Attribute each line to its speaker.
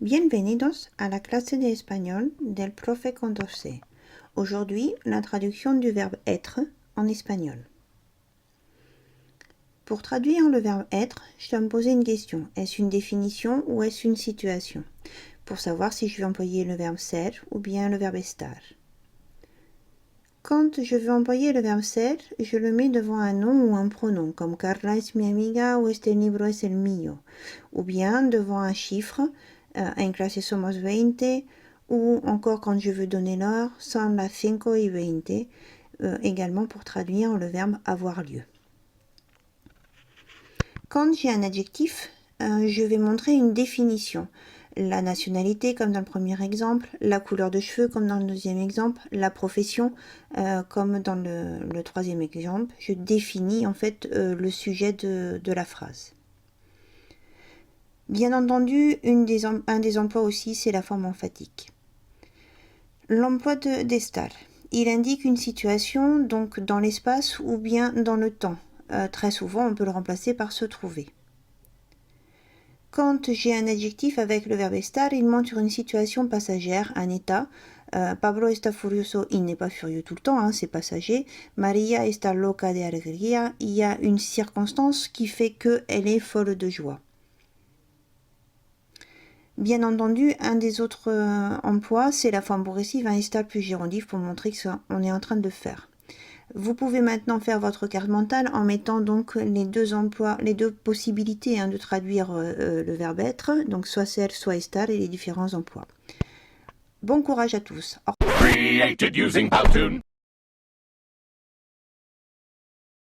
Speaker 1: Bienvenidos a la clase de español del profe Condorcet. Aujourd'hui, la traduction du verbe être en espagnol. Pour traduire le verbe être, je dois me poser une question. Est-ce une définition ou est-ce une situation? Pour savoir si je vais employer le verbe ser ou bien le verbe estar. Quand je veux employer le verbe ser, je le mets devant un nom ou un pronom, comme Carla es mi amiga ou este libro es el mío, ou bien devant un chiffre, en clase somos 20, ou encore quand je veux donner l'heure, son las 5:20, également pour traduire le verbe avoir lieu. Quand j'ai un adjectif, je vais montrer une définition. La nationalité comme dans le premier exemple, la couleur de cheveux comme dans le deuxième exemple, la profession comme dans le troisième exemple. Je définis en fait le sujet de la phrase. Bien entendu, un des emplois aussi, c'est la forme emphatique. L'emploi d'estar. Il indique une situation donc dans l'espace ou bien dans le temps. Très souvent, on peut le remplacer par se trouver. Quand j'ai un adjectif avec le verbe estar, il montre une situation passagère, un état. Pablo está furioso, il n'est pas furieux tout le temps, hein, c'est passager. Maria está loca de alegría, il y a une circonstance qui fait qu'elle est folle de joie. Bien entendu, un des autres emplois, c'est la forme progressive, un estar plus gérondif pour montrer qu'on est en train de le faire. Vous pouvez maintenant faire votre carte mentale en mettant donc les deux possibilités de traduire le verbe être, donc soit ser, soit estar, et les différents emplois. Bon courage à tous.